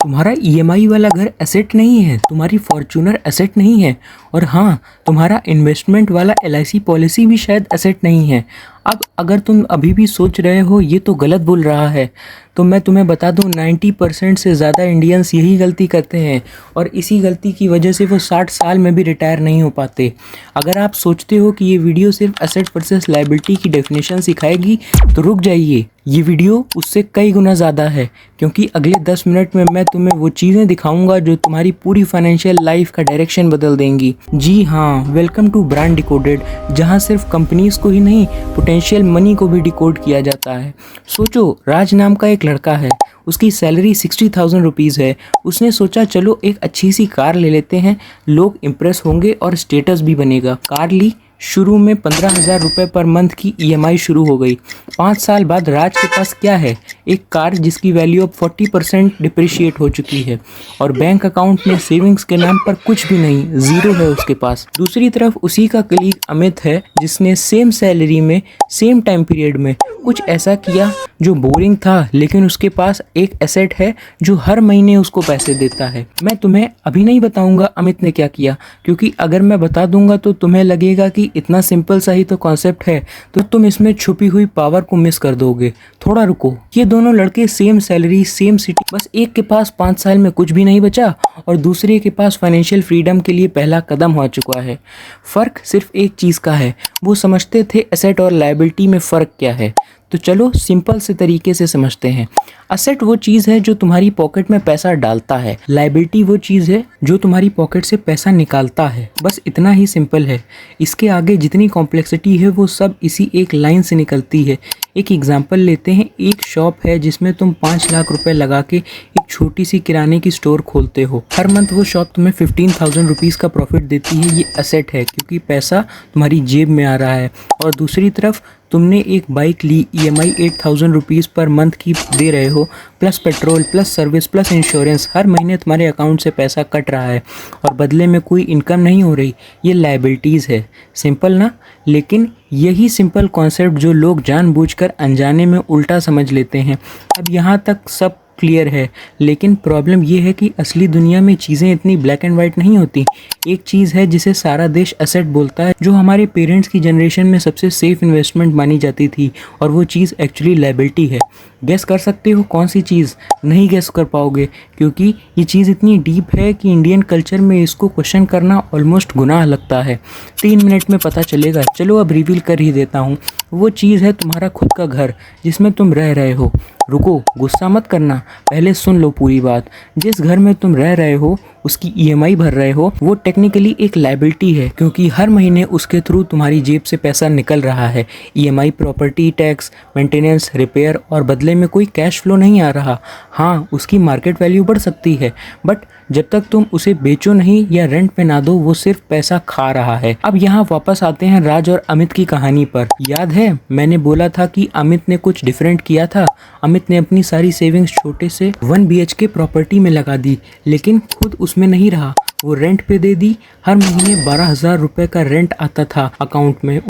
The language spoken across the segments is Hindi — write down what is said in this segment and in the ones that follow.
तुम्हारा ईएमआई वाला घर एसेट नहीं है, तुम्हारी फॉर्च्यूनर एसेट नहीं है, और हाँ, तुम्हारा इन्वेस्टमेंट वाला एलआईसी पॉलिसी भी शायद एसेट नहीं है। अब अगर तुम अभी भी सोच रहे हो ये तो गलत बोल रहा है, तो मैं तुम्हें बता दूं 90% से ज़्यादा इंडियंस यही गलती करते हैं और इसी गलती की वजह से वो 60 साल में भी रिटायर नहीं हो पाते। अगर आप सोचते हो कि ये वीडियो सिर्फ एसेट वर्सेस लायबिलिटी की डेफिनेशन सिखाएगी तो रुक जाइए, ये वीडियो उससे कई गुना ज़्यादा है, क्योंकि अगले 10 मिनट में मैं तुम्हें वो चीज़ें दिखाऊंगा जो तुम्हारी पूरी फाइनेंशियल लाइफ का डायरेक्शन बदल देंगी। जी हाँ, वेलकम टू ब्रांड डिकोडेड, जहाँ सिर्फ कंपनीज को ही नहीं पोटेंशियल मनी को भी डिकोड किया जाता है। सोचो, राज नाम का एक लड़का है, उसकी सैलरी 60,000 रुपीज़ है। उसने सोचा चलो एक अच्छी सी कार ले लेते हैं, लोग इम्प्रेस होंगे और स्टेटस भी बनेगा। कार ली, शुरू में 15,000 रुपये पर मंथ की ईएमआई शुरू हो गई। 5 साल बाद राज के पास क्या है? एक कार जिसकी वैल्यू अब 40% डिप्रिशिएट हो चुकी है और बैंक अकाउंट में सेविंग्स के नाम पर कुछ भी नहीं, ज़ीरो है उसके पास। दूसरी तरफ उसी का कलीग अमित है, जिसने सेम सैलरी में सेम टाइम पीरियड में कुछ ऐसा किया जो बोरिंग था, लेकिन उसके पास एक एसेट है जो हर महीने उसको पैसे देता है। मैं तुम्हें अभी नहीं बताऊंगा अमित ने क्या किया, क्योंकि अगर मैं बता दूंगा तो तुम्हें लगेगा कि इतना सिंपल सा ही तो कॉन्सेप्ट है, तो तुम इसमें छुपी हुई पावर को मिस कर दोगे। थोड़ा रुको, ये दोनों लड़के सेम सैलरी सेम सिटी, बस एक के पास 5 साल में कुछ भी नहीं बचा और दूसरे के पास फाइनेंशियल फ्रीडम के लिए पहला कदम हो चुका है। फर्क सिर्फ एक चीज़ का है, वो समझते थे एसेट और लायबिलिटी में फ़र्क क्या है। तो चलो सिंपल से तरीके से समझते हैं। असेट वो चीज़ है जो तुम्हारी पॉकेट में पैसा डालता है, लायबिलिटी वो चीज़ है जो तुम्हारी पॉकेट से पैसा निकालता है। बस इतना ही सिंपल है, इसके आगे जितनी कॉम्प्लेक्सिटी है वो सब इसी एक लाइन से निकलती है। एक एग्जांपल लेते हैं, एक शॉप है जिसमें तुम 5 लाख रुपए लगा के एक छोटी सी किराने की स्टोर खोलते हो। हर मंथ वो शॉप तुम्हें 15,000 रुपीज़ का प्रॉफिट देती है। ये एसेट है क्योंकि पैसा तुम्हारी जेब में आ रहा है। और दूसरी तरफ तुमने एक बाइक ली, ईएमआई 8,000 रुपीज़ पर मंथ की दे रहे हो, plus petrol plus service plus insurance, हर महीने तुम्हारे अकाउंट से पैसा कट रहा है और बदले में कोई इनकम नहीं हो रही। ये लायबिलिटीज़ है। सिंपल ना? लेकिन यही सिंपल कॉन्सेप्ट जो लोग जानबूझकर अनजाने में उल्टा समझ लेते हैं। अब यहाँ तक सब क्लियर है, लेकिन प्रॉब्लम ये है कि असली दुनिया में चीज़ें इतनी ब्लैक एंड वाइट नहीं होती। एक चीज़ है जिसे सारा देश एसेट बोलता है, जो हमारे पेरेंट्स की जनरेशन में सबसे सेफ इन्वेस्टमेंट मानी जाती थी, और वो चीज़ एक्चुअली लायबिलिटी है। गेस कर सकते हो कौन सी चीज़? नहीं गेस कर पाओगे, क्योंकि ये चीज़ इतनी डीप है कि इंडियन कल्चर में इसको क्वेश्चन करना ऑलमोस्ट गुनाह लगता है। 3 मिनट में पता चलेगा। चलो अब रिवील कर ही देता हूँ। वो चीज़ है तुम्हारा खुद का घर जिसमें तुम रह रहे हो। रुको, गुस्सा मत करना, पहले सुन लो पूरी बात। जिस घर में तुम रह रहे हो, उसकी ईएमआई भर रहे हो, वो टेक्निकली एक लायबिलिटी है, क्योंकि हर महीने उसके थ्रू तुम्हारी जेब से पैसा निकल रहा है। EMI, property tax, maintenance, repair, और बदले में कोई कैश फ्लो नहीं आ रहा। हाँ, उसकी मार्केट वैल्यू बढ़ सकती है, बट जब तक तुम उसे बेचो नहीं या रेंट पे ना दो, वो सिर्फ पैसा खा रहा है। अब यहाँ वापस आते हैं राज और अमित की कहानी पर। याद है मैंने बोला था कि अमित ने कुछ डिफरेंट किया था। अमित ने अपनी सारी सेविंग्स छोटे से 1 BHK प्रॉपर्टी में लगा दी, लेकिन खुद उसमें नहीं रहा, वो रेंट पे दे दी। हर महीने 12,000 रुपये का रेंट आता था अकाउंट में।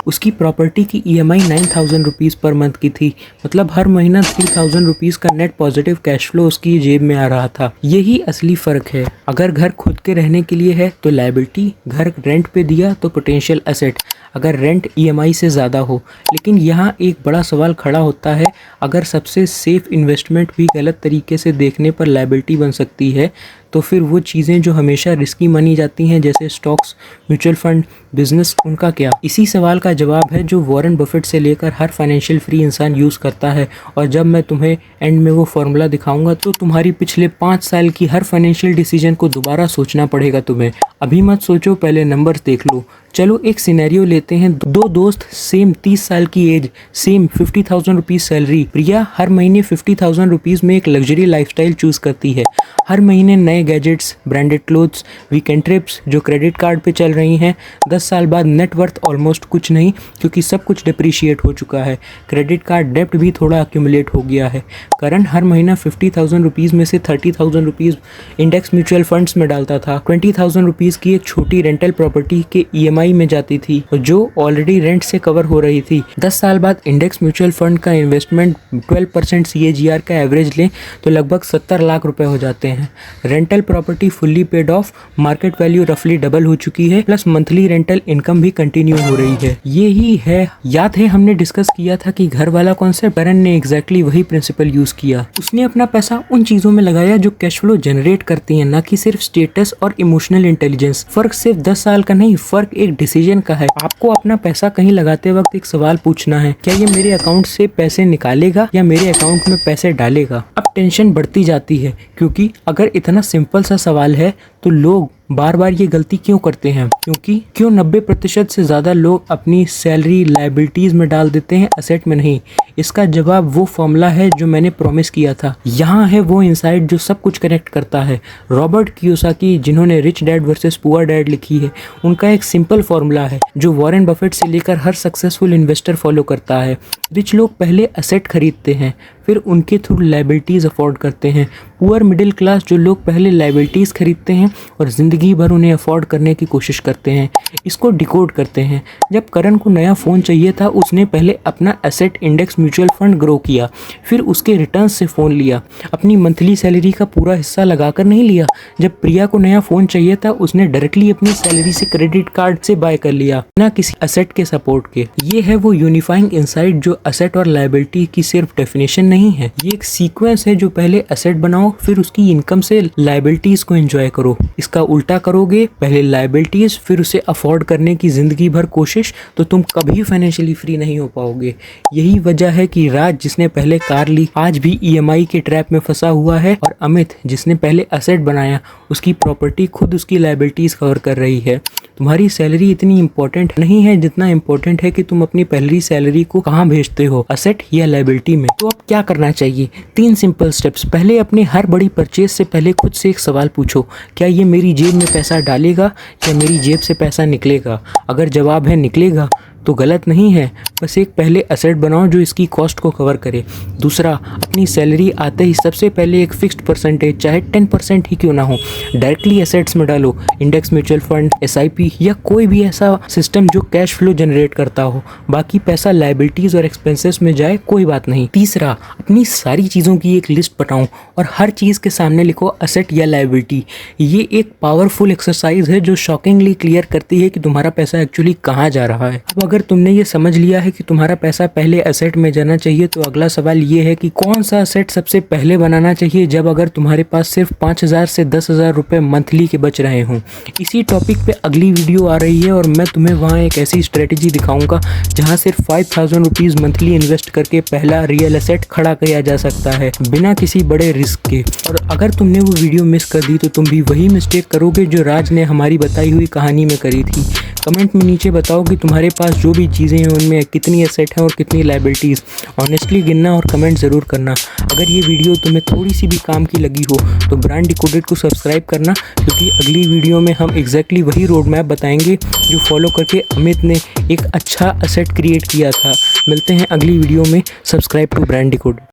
उसकी प्रॉपर्टी की ईएमआई 9,000 रुपीज़ पर मंथ की थी, मतलब हर महीना 3,000 रुपीज़ का नेट पॉजिटिव कैश फ्लो उसकी जेब में आ रहा था। यही असली फ़र्क है। अगर घर खुद के रहने के लिए है तो लायबिलिटी, घर रेंट पे दिया तो पोटेंशियल एसेट, अगर रेंट ईएमआई से ज़्यादा हो। लेकिन यहाँ एक बड़ा सवाल खड़ा होता है, अगर सबसे सेफ इन्वेस्टमेंट भी गलत तरीके से देखने पर लायबिलिटी बन सकती है, तो फिर वो चीज़ें जो हमेशा रिस्की मानी जाती हैं, जैसे स्टॉक्स, म्यूचुअल फंड, बिजनेस, उनका क्या? इसी सवाल का जवाब है जो वॉरेन बफेट से लेकर हर फाइनेंशियल फ्री इंसान यूज़ करता है। और जब मैं तुम्हें एंड में वो फॉर्मूला दिखाऊंगा तो तुम्हारी पिछले 5 साल की हर फाइनेंशियल डिसीजन को दोबारा सोचना पड़ेगा तुम्हें। अभी मत सोचो, पहले नंबर्स देख लो। चलो एक सिनेरियो लेते हैं। 2 दोस्त, सेम 30 साल की एज, सेम 50,000 रुपीज़ सैलरी। प्रिया हर महीने 50,000 रुपीज़ में एक लग्जरी लाइफस्टाइल चूज़ करती है। हर महीने नए gadgets, branded clothes, weekend trips जो क्रेडिट कार्ड पे चल रही हैं। 10 साल बाद नेटवर्थ ऑलमोस्ट कुछ नहीं, क्योंकि सब कुछ डिप्रिशिएट हो चुका है। क्रेडिट कार्ड डेप्ट भी थोड़ा अक्यूमुलेट हो गया है। करण हर महीना 50,000 रुपीज़ में से 30,000 रुपीज़ इंडेक्स म्यूचुअल फंड्स में डालता था। 20,000 रुपीज़ की एक छोटी रेंटल प्रॉपर्टी के EMI में जाती थी, जो ऑलरेडी रेंट से कवर हो रही थी। 10 साल बाद इंडेक्स म्यूचुअल फंड का इन्वेस्टमेंट 12% CAGR का एवरेज लें तो लगभग 70 लाख रुपए हो जाते हैं। Rental property fully paid of, market value रफली डबल हो चुकी है, प्लस मंथली रेंटल इनकम भी कंटिन्यू हो रही है। ये ही है, याद है हमने डिस्कस किया था कि घर वाला कॉन्सेप्ट। करण ने एग्जैक्टली वही प्रिंसिपल यूज किया। उसने अपना पैसा उन चीजों में लगाया जो कैश फ्लो जनरेट करती हैं, ना कि सिर्फ स्टेटस और इमोशनल इंटेलिजेंस। फर्क सिर्फ 10 साल का नहीं, फर्क एक डिसीजन का है। आपको अपना पैसा कहीं लगाते वक्त एक सवाल पूछना है, क्या ये मेरे अकाउंट से पैसे निकालेगा या मेरे अकाउंट में पैसे डालेगा। अब टेंशन बढ़ती जाती है, क्योंकि अगर इतना सिंपल सा सवाल है तो लोग बार बार ये गलती क्यों करते हैं? क्यों 90% से ज़्यादा लोग अपनी सैलरी लायबिलिटीज़ में डाल देते हैं, एसेट में नहीं? इसका जवाब वो फॉर्मूला है जो मैंने प्रॉमिस किया था। यहाँ है वो इंसाइट जो सब कुछ कनेक्ट करता है। रॉबर्ट कियोसाकी, जिन्होंने rich dad versus poor dad लिखी है, उनका एक सिंपल फॉर्मूला है जो वॉरेन बफेट से लेकर हर सक्सेसफुल इन्वेस्टर फॉलो करता है। रिच लोग पहले एसेट खरीदते हैं, फिर उनके थ्रू लायबिलिटीज़ अफोर्ड करते हैं। पुअर मिडिल क्लास जो लोग पहले लायबिलिटीज़ खरीदते हैं और ज़िंदगी भर उन्हें अफोर्ड करने की कोशिश करते हैं। इसको डिकोड करते हैं। जब करण को नया फ़ोन चाहिए था, उसने पहले अपना asset index mutual fund grow किया, फिर उसके रिटर्न से फ़ोन लिया। अपनी मंथली सैलरी का पूरा हिस्सा लगाकर नहीं लिया। जब प्रिया को नया फ़ोन चाहिए था, उसने डायरेक्टली अपनी सैलरी से क्रेडिट कार्ड से बाय कर लिया, बिना किसी एसेट के सपोर्ट के। ये है वो यूनिफाइंग इंसाइट जो एसेट और लायबिलिटी की सिर्फ डेफिनेशन नहीं है, ये एक सीक्वेंस है जो पहले एसेट बनाओ, फिर उसकी इनकम से लायबिलिटीज को एंजॉय करो। इसका उल्टा करोगे, पहले लायबिलिटीज फिर उसे अफोर्ड करने की जिंदगी भर कोशिश, तो तुम कभी फाइनेंशियली फ्री नहीं हो पाओगे। यही वजह है कि राज, जिसने पहले कार ली, आज भी EMI के ट्रैप में फंसा हुआ है, और अमित, जिसने पहले एसेट बनाया, उसकी प्रॉपर्टी खुद उसकी लायबिलिटीज कवर कर रही है। तुम्हारी सैलरी इतनी इंपॉर्टेंट नहीं है जितना इंपॉर्टेंट है कि तुम अपनी पहली सैलरी को कहाँ भेजते हो, एसेट या लायबिलिटी में। तो अब क्या करना चाहिए? 3 सिंपल स्टेप्स। पहले, अपने हर बड़ी परचेज से पहले खुद से एक सवाल पूछो, क्या ये मेरी जेब में पैसा डालेगा या मेरी जेब से पैसा निकलेगा? अगर जवाब है निकलेगा तो गलत नहीं है, बस एक पहले एसेट बनाओ जो इसकी कॉस्ट को कवर करे। दूसरा, अपनी सैलरी आते ही सबसे पहले एक फिक्स्ड परसेंटेज, चाहे 10% ही क्यों ना हो, डायरेक्टली एसेट्स में डालो। इंडेक्स म्यूचुअल फंड, SIP या कोई भी ऐसा सिस्टम जो कैश फ्लो जनरेट करता हो। बाकी पैसा लायबिलिटीज और एक्सपेंसेस में जाए, कोई बात नहीं। तीसरा, अपनी सारी चीज़ों की एक लिस्ट बनाओ और हर चीज़ के सामने लिखो एसेट या लायबिलिटी। ये एक पावरफुल एक्सरसाइज है जो शॉकिंगली क्लियर करती है कि तुम्हारा पैसा एक्चुअली कहाँ जा रहा है। अब अगर तुमने ये समझ लिया है कि तुम्हारा पैसा पहले एसेट में जाना चाहिए, तो अगला सवाल ये है कि कौन सा एसेट सबसे पहले बनाना चाहिए जब अगर तुम्हारे पास सिर्फ 5,000 से 10,000 रुपये मंथली के बच रहे हों। इसी टॉपिक पे अगली वीडियो आ रही है और मैं तुम्हें वहाँ एक ऐसी स्ट्रेटेजी दिखाऊंगा जहाँ सिर्फ 5,000 रुपीज़ मंथली इन्वेस्ट करके पहला रियल एसेट खड़ा किया जा सकता है, बिना किसी बड़े रिस्क के। और अगर तुमने वो वीडियो मिस कर दी तो तुम भी वही मिस्टेक करोगे जो राज ने हमारी बताई हुई कहानी में करी थी। कमेंट में नीचे बताओ कि तुम्हारे पास जो भी चीज़ें हैं उनमें कितनी एसेट हैं और कितनी लायबिलिटीज़। ऑनेस्टली गिनना और कमेंट ज़रूर करना। अगर ये वीडियो तुम्हें थोड़ी सी भी काम की लगी हो तो ब्रांड डिकोडेड को सब्सक्राइब करना, क्योंकि अगली वीडियो में हम एग्जैक्टली वही रोड मैप बताएंगे जो फॉलो करके अमित ने एक अच्छा एसेट क्रिएट किया था। मिलते हैं अगली वीडियो में। Subscribe to brand decoded.